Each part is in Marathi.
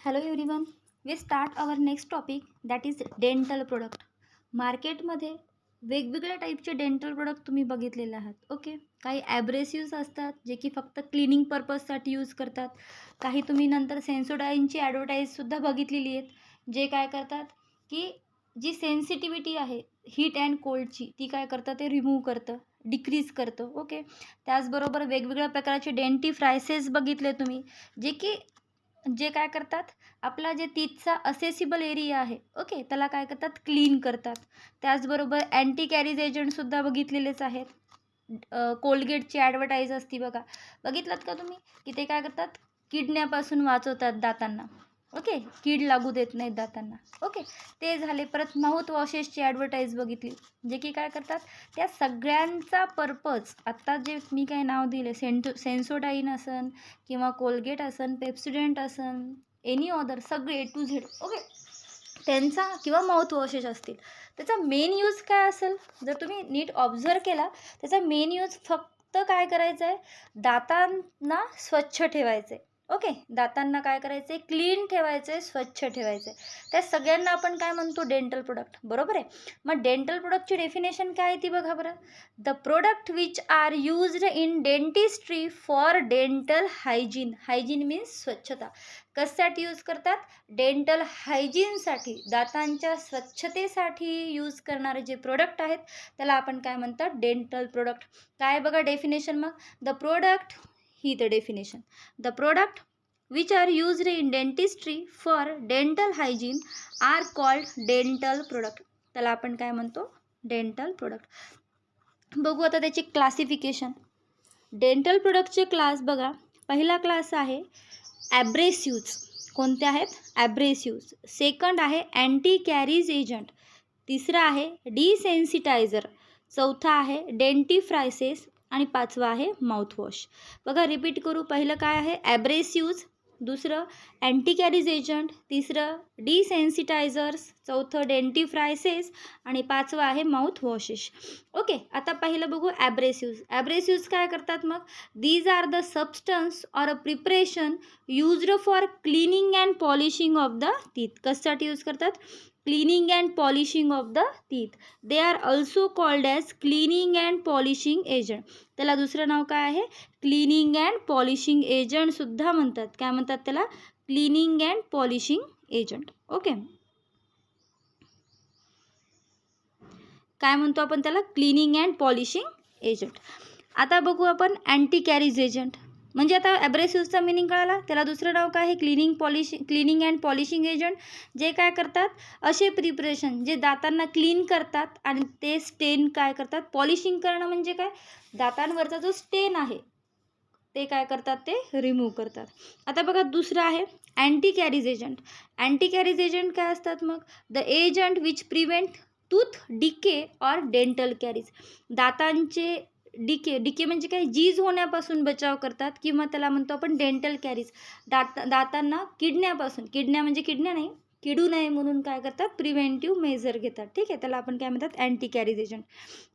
Hello everyone, we start our next topic that is dental product. मार्केटमध्ये वेगवेगळ्या टाईपचे डेंटल प्रोडक्ट तुम्ही बघितलेले आहात. ओके, काही ॲब्रेसिव्स असतात जे की फक्त क्लिनिंग पर्पजसाठी यूज करतात. काही तुम्ही नंतर सेन्सोडाईनची ॲडव्हर्टाईजसुद्धा बघितलेली आहेत, जे काय करतात की जी सेन्सिटिव्हिटी आहे हीट अँड कोल्डची ती काय करतं ते रिमूव्ह करतं, डिक्रीज करतं. ओके, त्याचबरोबर वेगवेगळ्या प्रकारचे डेंटिफ्रायसेस बघितले तुम्ही, जे काय करतात आपला जे टीथचा असेसिबल एरिया आहे ओके त्याला काय करतात क्लीन करतात. त्याचबरोबर अँटी कॅरीज एजंटसुद्धा बघितलेलेच आहेत. कोलगेटची ॲडव्हर्टाईज असती बघा, बघितलात का तुम्ही की ते काय करतात किडण्यापासून वाचवतात दातांना. ओके, कीड लागू देत नाहीत दातांना. ओके, ते झाले. परत माउथ वॉशेसची ॲडव्हर्टाईज बघितली, जे की काय करतात त्या सगळ्यांचा पर्पज आत्ता जे मी काय नाव दिले सेन्सोडाईन असन किंवा कोलगेट असन, पेप्सोडेंट असन, एनी अदर सगळे A to Z ओके त्यांचा किंवा माउथ वॉशेस असतील, त्याचा मेन यूज काय असेल जर तुम्ही नीट ऑब्झर्व केला, त्याचा मेन यूज फक्त काय करायचं आहे, दातांना स्वच्छ ठेवायचं आहे. ओके, दातांना काय करायचं आहे, क्लीन ठेवायचं आहे, स्वच्छ ठेवायचं आहे. त्या सगळ्यांना आपण काय म्हणतो, डेंटल प्रोडक्ट. बरोबर आहे. मग डेंटल प्रोडक्टची डेफिनेशन काय आहे ती बघा बरं. The product which are used in dentistry for dental hygiene. Hygiene means स्वच्छता. कशासाठी यूज करतात, डेंटल हायजीनसाठी, दातांच्या स्वच्छतेसाठी यूज करणारे जे प्रोडक्ट आहेत त्याला आपण काय म्हणतात, डेंटल प्रोडक्ट. काय बघा डेफिनेशन मग, द प्रोडक्ट ही the definition, the product which are used in dentistry for dental hygiene are called dental product. त्याला आपण काय म्हणतो, डेंटल प्रोडक्ट. बघू आता त्याची क्लासिफिकेशन. डेंटल प्रोडक्टचे क्लास बघा. पहिला क्लास आहे ॲब्रेसिव्ज. कोणते आहेत, ॲब्रेसिव्ज. सेकंड आहे अँटी कॅरीज एजंट. तिसरा आहे डिसेन्सिटायझर. चौथा आहे डेंटिफ्रायसेस आणि पाचवा आहे माउथवॉश. बघा रिपीट करू. पहिलं काय आहे, ॲब्रेसिव्ज. दुसरं अँटी कॅरीज एजंट. तिसरं डिसेन्सिटायझर्स. चौथं डेंटिफ्रायसेस आणि पाचवं आहे माउथ वॉशेस. ओके, आता पहिलं बघू ॲब्रेसिव्ज. ॲब्रेसिव्ज काय करतात मग, these are the substance or a preparation used for cleaning and polishing of the teeth. कशासाठी यूज करतात, cleaning and polishing of the teeth. They are also called as cleaning and polishing agent. त्याला दुसरं नाव काय आहे, क्लिनिंग अँड पॉलिशिंग एजंटसुद्धा म्हणतात. काय म्हणतात त्याला, cleaning and polishing agent. Okay, काय म्हणतो आपण त्याला, क्लिनिंग अँड पॉलिशिंग एजंट. आता बघू आपण अँटी कॅरीज एजंट. म्हणजे आता ॲब्रेसिव्हचा मिनिंग कळाला, त्याला दुसरं नाव काय आहे, क्लिनिंग अँड पॉलिशिंग एजंट. जे काय करतात, असे प्रिपरेशन जे दातांना क्लीन करतात आणि ते स्टेन काय करतात, पॉलिशिंग करणं म्हणजे काय, दातांवरचा जो स्टेन आहे ते काय करतात, ते रिमूव्ह करतात. आता बघा दुसरं आहे anti caries agent. Anti caries agent काय असतात मग, the agent which prevent tooth decay or dental caries. दातांचे डिके म्हणजे काय, जीज होण्यापासून बचाव करतात, किंवा त्याला म्हणतो आपण डेंटल कॅरीज. दातांना किडण्या म्हणजे किडण्या नाही, किडू नये म्हणून काय करतात, प्रिव्हेंटिव्ह मेजर घेतात. ठीक आहे, त्याला आपण काय म्हणतात, अँटी कॅरीज एजंट.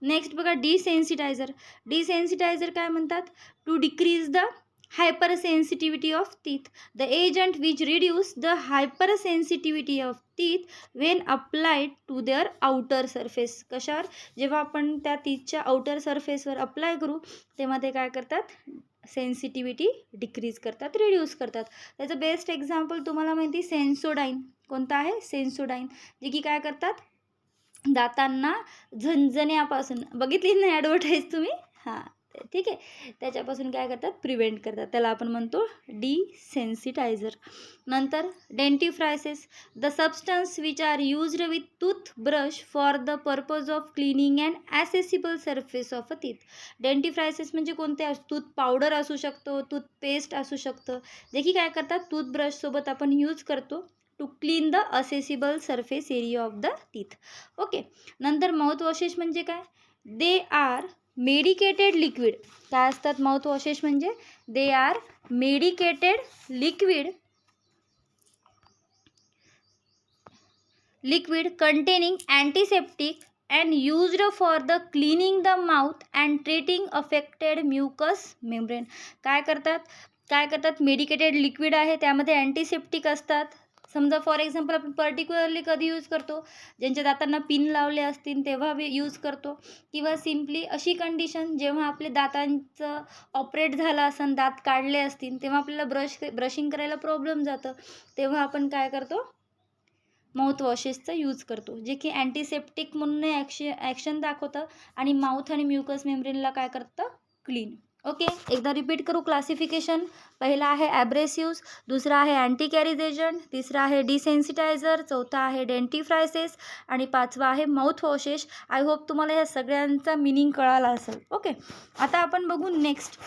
नेक्स्ट बघा डिसेन्सिटायझर. डिसेन्सिटायझर काय म्हणतात, to decrease the hypersensitivity of teeth. The agent which reduce the hypersensitivity of teeth when applied to their outer surface. कशावर, जेव्हा आपण त्या टीथच्या आउटर सरफेसवर अप्लाय करू तेव्हा ते काय करतात, सेन्सिटिव्हिटी डिक्रीज करतात, रिड्यूस करतात. त्याचं बेस्ट एक्झाम्पल तुम्हाला माहिती, सेन्सोडाईन. कोणता आहे, सेन्सोडाईन. जे की काय करतात, दातांना झणझण्यापासून, बघितली ना ॲडव्हर्टाईज तुम्ही, हां ठीक आहे, त्याच्यापासून काय करतात, प्रिव्हेंट करतात. त्याला आपण म्हणतो डिसेन्सिटायझर. नंतर dentifrices. The substance which are used with toothbrush for the purpose of cleaning and accessible surface of a teeth. Dentifrices म्हणजे कोणते, टूथ पावडर असू शकतो, टूथपेस्ट असू शकतं, जे की काय करतात, टूथब्रशसोबत आपण यूज करतो to clean the accessible surface area of the teeth. Okay, नंतर माउथ वॉशेस म्हणजे काय, दे आर मेडिकेटेड लिक्विड. काय असतात माउथ वॉशेस म्हणजे, they are medicated liquid containing antiseptic and used for the cleaning the mouth and treating affected mucous membrane. काय करतात, मेडिकेटेड लिक्विड आहे, त्यामध्ये अँटीसेप्टिक असतात, समजा फॉर एक्झाम्पल आपण पर्टिक्युलरली कधी यूज करतो, ज्यांच्या दातांना पिन लावले असतील तेव्हा यूज करतो, किंवा सिम्पली अशी कंडिशन जेव्हा आपले दातांचं ऑपरेट झालं असेल, दात काढले असतील, तेव्हा आपल्याला ब्रशिंग करायला प्रॉब्लेम जातं, तेव्हा आपण काय करतो, माउथवॉशेसचा यूज करतो, जे की अँटीसेप्टिक म्हणून ॲक्शन दाखवतं आणि माउथ आणि म्युकस मेम्ब्रेनला काय करतं, क्लीन. ओके, एकदा रिपीट करू क्लासिफिकेशन. पहिला आहे ॲब्रेसिव्स, दुसरा आहे अँटी कॅरीज एजंट, तिसरा आहे डिसेन्सिटायझर, चौथा आहे डेंटिफ्रायसेस आणि पाचवा आहे माउथवॉशेस. आय होप तुम्हाला या सगळ्यांचा मिनिंग कळाला असेल. ओके, आता आपण बघू नेक्स्ट.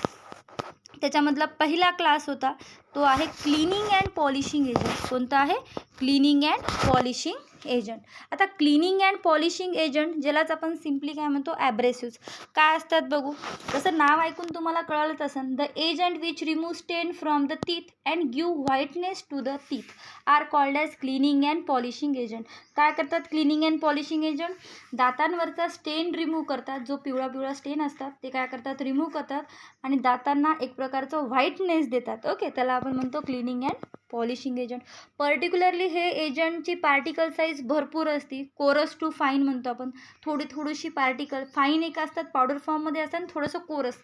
त्याच्यामधला पहिला क्लास होता तो आहे क्लिनिंग अँड पॉलिशिंग एजंट. कोणता आहे? Cleaning and polishing agent. आता क्लिनिंग अँड पॉलिशिंग एजंट, ज्यालाच आपण सिम्पली काय म्हणतो, ॲब्रेसिव्स, काय असतात बघू. जसं नाव ऐकून तुम्हाला कळलंच असेल, the agent which remove stain from the teeth and give whiteness to the teeth are called as cleaning and polishing agent. काय करतात क्लिनिंग अँड पॉलिशिंग एजंट? दातांवरचा स्टेन रिमूव्ह करतात, जो पिवळा पिवळा स्टेन असतात ते काय करतात, रिमूव्ह करतात आणि दातांना एक प्रकारचं व्हाईटनेस देतात. ओके, त्याला आपण म्हणतो cleaning and polishing agent. Particularly हे एजंटची पार्टिकल साईज भरपूर असते, कोरस टू फाईन म्हणतो आपण. थोडीशी पार्टिकल फाईन एक असतात, पावडर फॉर्ममध्ये असतात, आणि थोडंसं कोरस,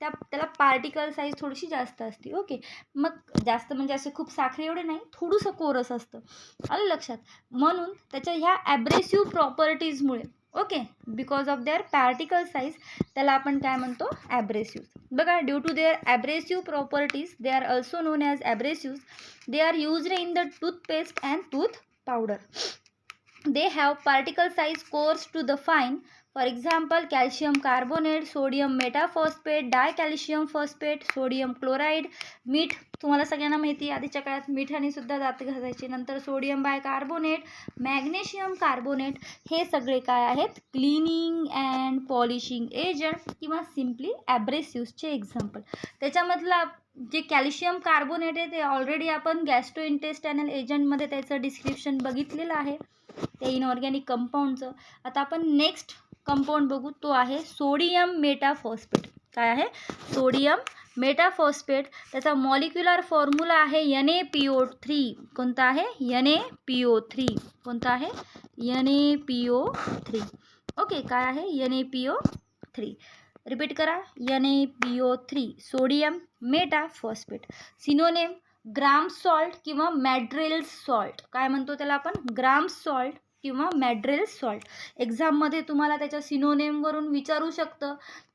त्याला पार्टिकल साईज थोडीशी जास्त असते. ओके, मग जास्त म्हणजे असे खूप साखरे एवढे नाही, थोडंसं कोरस असतं, आलं लक्षात. म्हणून त्याच्या ह्या ॲब्रेसिव्ह प्रॉपर्टीजमुळे, okay, because of their particle size, त्याला आपण काय म्हणतो, ॲब्रेसिव्ह. बघा, due to their abrasive properties they are also known as abrasives. They are used in the toothpaste and tooth powder. They have particle size coarse to the fine. For example, calcium carbonate, sodium metaphosphate, dicalcium phosphate, sodium chloride, मीठ. तुम्हाला सगळ्यांना माहिती आहे, आधीच्या काळात मिठाने सुद्धा दात घासायचे. नंतर सोडियम बायकार्बोनेट, मॅग्नेशियम कार्बोनेट, हे सगळे काय आहेत, क्लिनिंग अँड पॉलिशिंग एजंट किंवा सिम्पली ॲब्रेसिव्सचे एक्झाम्पल. त्याच्यामधला जे कॅल्शियम कार्बोनेट आहे ते ऑलरेडी आपण गॅस्ट्रोइंटेस्टायनल एजंटमध्ये त्याचं डिस्क्रिप्शन बघितलेलं आहे, ते इनऑर्गॅनिक कंपाऊंडचं. आता आपण नेक्स्ट कंपाऊंड बघू, तो आहे सोडियम मेटाफॉस्फेट. काय आहे? सोडियम मेटाफॉस्फेट. त्याचा मॉलिक्युलर फॉर्म्युला आहे NaPO3. कोणता आहे? NaPO3. कोणता आहे? NaPO3. ओके, काय आहे? NaPO3. रिपीट करा, NaPO3, सोडियम मेटाफॉस्फेट. सिनोनेम ग्राम सॉल्ट किंवा मॅड्रेल सॉल्ट. काय म्हणतो त्याला आपण? ग्राम सॉल्ट किंवा मॅड्रेल सॉल्ट. एक्झाममध्ये तुम्हाला त्याच्या सिनोनेमवरून विचारू शकतं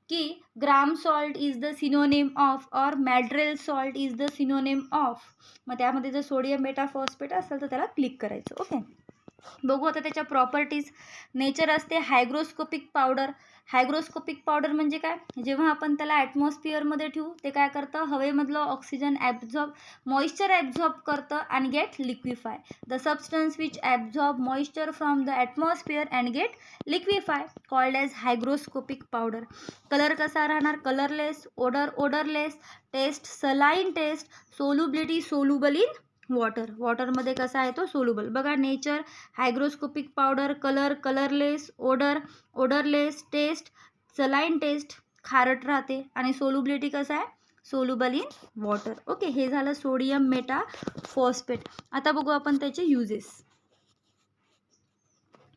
की Graham salt is the synonym of or Maddrell salt is the synonym of. मग त्यामध्ये जर सोडियम मेटाफॉस्फेट असेल तर त्याला क्लिक करायचं. ओके, बघू आता त्याच्या प्रॉपर्टीज. नेचर असते हायग्रोस्कोपिक पावडर. हायग्रोस्कोपिक पावडर म्हणजे काय? जेव्हा आपण त्याला ॲटमॉस्फिअरमध्ये ठेवू ते काय करतं, हवेमधलं ऑक्सिजन मॉइश्चर ॲब्झॉर्ब करतं and get liquefy. The substance which absorb moisture from the atmosphere and get liquefy called as hygroscopic powder. Colour कसा राहणार? Colourless. Odourless. Taste saline taste. Solubility soluble in वॉटरमध्ये कसा आहे तो? सोल्युबल. बघा, nature hygroscopic powder, colour colourless, odourless, taste saline taste, खारट राहते, आणि सोल्युबिलिटी कसं आहे? Soluble in water. ओके, हे झालं सोडियम मेटाफॉस्फेट. आता बघू आपण त्याचे युजेस.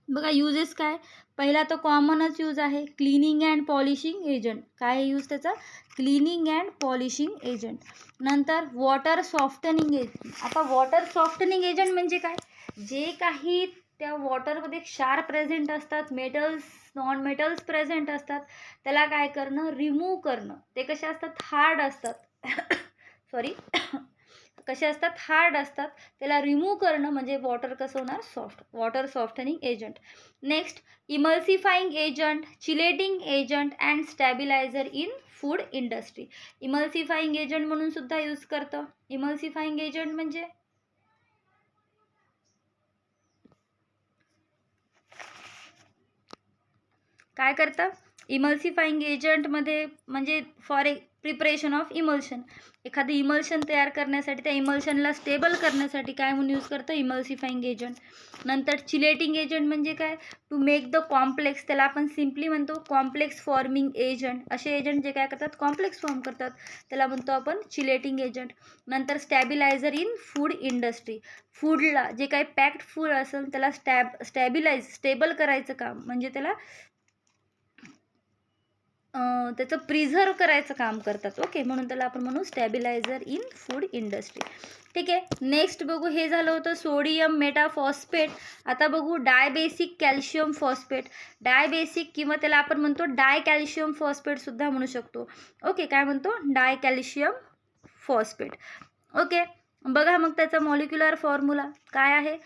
बघा, युजेस काय? पहिला तर कॉमनच यूज आहे, क्लिनिंग अँड पॉलिशिंग एजंट. काय आहे यूज त्याचा? Cleaning and polishing agent. नंतर वॉटर सॉफ्टनिंग एजंट. आता वॉटर सॉफ्टनिंग एजंट म्हणजे काय? जे काही त्या वॉटरमध्ये क्षार प्रेझेंट असतात, मेटल्स नॉन मेटल्स प्रेझेंट असतात, त्याला काय करणं? रिमूव्ह करणं. ते कसे असतात? हार्ड असतात. सॉरी कसे असतात? हार्ड असतात. त्याला रिमूव्ह करणं म्हणजे वॉटर कसं होणार? Soft. Water softening agent. Next, emulsifying agent, chelating agent and stabiliser in food industry. Emulsifying agent म्हणून सुद्धा यूज करतं. इमल्सिफाईंग एजंट म्हणजे काय करतं? इमल्सिफाईंग एजंटमध्ये म्हणजे प्रिपरेशन ऑफ इमल्शन. एखादं इमल्शन तयार करण्यासाठी त्या इमल्शनला स्टेबल करण्यासाठी काय म्हणून यूज करतं, इमल्सिफाईंग एजंट. नंतर चिलेटिंग एजंट म्हणजे काय, टू मेक द कॉम्प्लेक्स, त्याला आपण सिम्पली म्हणतो कॉम्प्लेक्स फॉर्मिंग एजंट. असे एजंट जे काय करतात, कॉम्प्लेक्स फॉर्म करतात, त्याला म्हणतो आपण चिलेटिंग एजंट. नंतर स्टॅबिलायझर इन फूड इंडस्ट्री, फूडला जे काही पॅक्ड फूड असेल त्याला स्टेबल करायचं काम, म्हणजे त्याला त्याचं प्रिझर्व करायचं काम करतात. ओके, म्हणून त्याला आपण म्हणू स्टॅबिलायझर इन फूड इंडस्ट्री. ठीक आहे, नेक्स्ट बघू, हे झालं होतं सोडियम मेटाफॉस्फेट. आता बघू डायबेसिक कॅल्शियम फॉस्फेट. डायबेसिक किंवा त्याला आपण म्हणतो डाय कॅल्शियम फॉस्फेट सुद्धा म्हणू शकतो. ओके, काय म्हणतो, डाय कॅल्शियम फॉस्फेट. ओके, बघा मग त्याचा मॉलिक्युलर फॉर्म्युला काय आहे,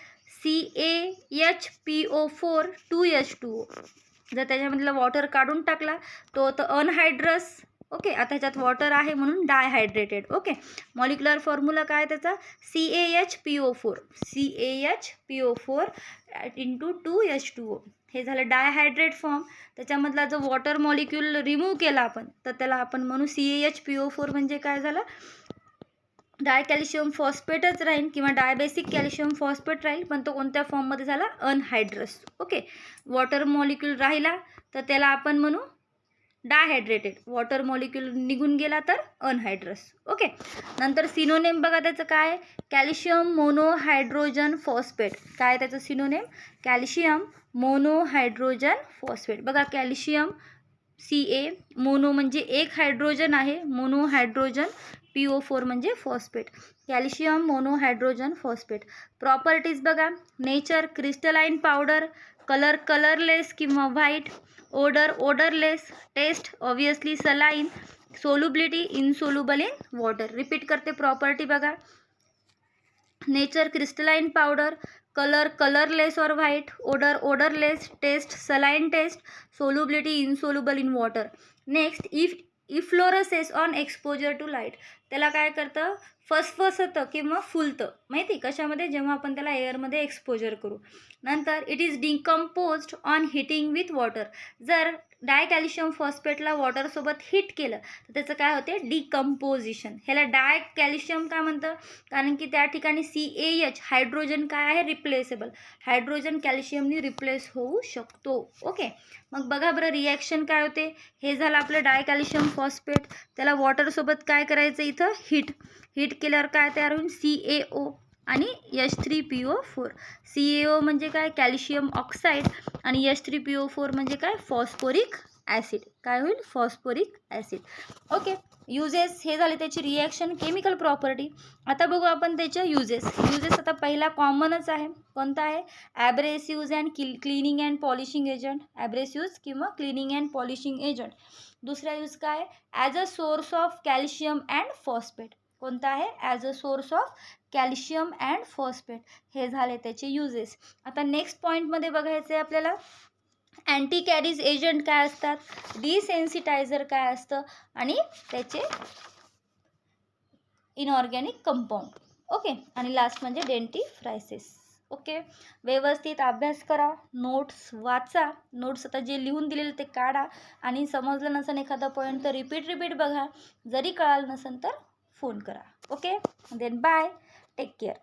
CaHPO4 2H2O. जर त्याच्यामधला वॉटर काढून टाकला तो अनहायड्रस. ओके, आता ह्याच्यात वॉटर आहे म्हणून डायहायड्रेटेड. ओके, मॉलिक्युलर फॉर्म्युला काय त्याचा, CaHPO4 इंटू 2H2O. हे झालं डायहायड्रेट फॉर्म. त्याच्यामधला जो वॉटर मॉलिक्यूल रिमूव्ह केला आपण, तर त्याला आपण म्हणू CaHPO4 म्हणजे काय झालं, डाय कॅल्शियम फॉस्फेटच राहील किंवा डायबेसिक कॅल्शियम फॉस्फेट राहील, पण तो कोणत्या फॉर्ममध्ये झाला, अनहायड्रस. ओके, वॉटर मॉलिक्यूल राहिला तर त्याला आपण म्हणू डायहायड्रेटेड. वॉटर मॉलिक्यूल निघून गेला तर अनहायड्रस. ओके, नंतर सिनोनेम बघा त्याचं काय, कॅल्शियम मोनोहायड्रोजन फॉस्फेट. काय त्याचं सिनोनेम, कॅल्शियम मोनोहायड्रोजन फॉस्फेट. बघा कॅल्शियम Ca, मोनो म्हणजे एक हायड्रोजन आहे, मोनोहायड्रोजन, PO4 म्हणजे phosphate, calcium monohydrogen phosphate. Properties बघा, nature crystalline powder, colour colourless किंवा white, odour odourless, taste obviously saline, solubility insoluble in water. Repeat करते प्रॉपर्टी बघा, nature crystalline powder, colour colourless or white, odour odourless, taste saline taste, solubility insoluble in water. Next effloresces on exposure to light. त्याला काय करतं, फसफसतं किंवा फुलतं, माहिती कशामध्ये, जेव्हा आपण त्याला एअरमध्ये एक्सपोजर करू. नंतर it is decomposed on heating with water. जर डाय कॅल्शियम फॉस्फेटला वॉटरसोबत हिट केलं तर त्याचं काय होते, डिकम्पोजिशन. ह्याला डाय कॅल्शियम का म्हणतं, कारण की त्या ठिकाणी CaH हायड्रोजन काय आहे, रिप्लेसेबल. हायड्रोजन कॅल्शियमनी रिप्लेस होऊ शकतो. ओके, मग बघा बरं रिॲक्शन काय होते. हे झालं आपलं डाय कॅल्शियम फॉस्फेट, त्याला वॉटरसोबत काय करायचं, इथं हिट केल्यावर काय तयार होईल, CaO आणि H3PO4. CaO म्हणजे काय, कॅल्शियम ऑक्साईड, आणि H3PO4 म्हणजे काय, फॉस्फोरिक ॲसिड. काय होईल, फॉस्फोरिक ॲसिड. ओके, युजेस हे झाले त्याची रिॲक्शन, केमिकल प्रॉपर्टी. आता बघू आपण त्याच्या युजेस. आता पहिला कॉमनच आहे, कोणता आहे, abrasives and cleaning and polishing agent. Abrasives किंवा क्लिनिंग अँड पॉलिशिंग एजंट. दुसरा यूज काय, as a source of calcium and phosphate. कोणता आहे, as a source of calcium and phosphate. हे झाले त्याचे युजेस. आता नेक्स्ट पॉईंटमध्ये बघायचं आहे आपल्याला, अँटी कॅरीज एजंट काय असतात, डिसेन्सिटायझर काय असतं, आणि त्याचे इनऑर्गॅनिक कंपाऊंड. ओके, आणि लास्ट म्हणजे डेंटिफ्रायसिस. ओके, व्यवस्थित अभ्यास करा, नोट्स वाचा, नोट्स आता जे लिहून दिलेलं ते काढा, आणि समजलं नसेल एखादा पॉईंट तर रिपीट बघा, जरी कळालं नसेल तर फोन करा. Okay, then bye, take care.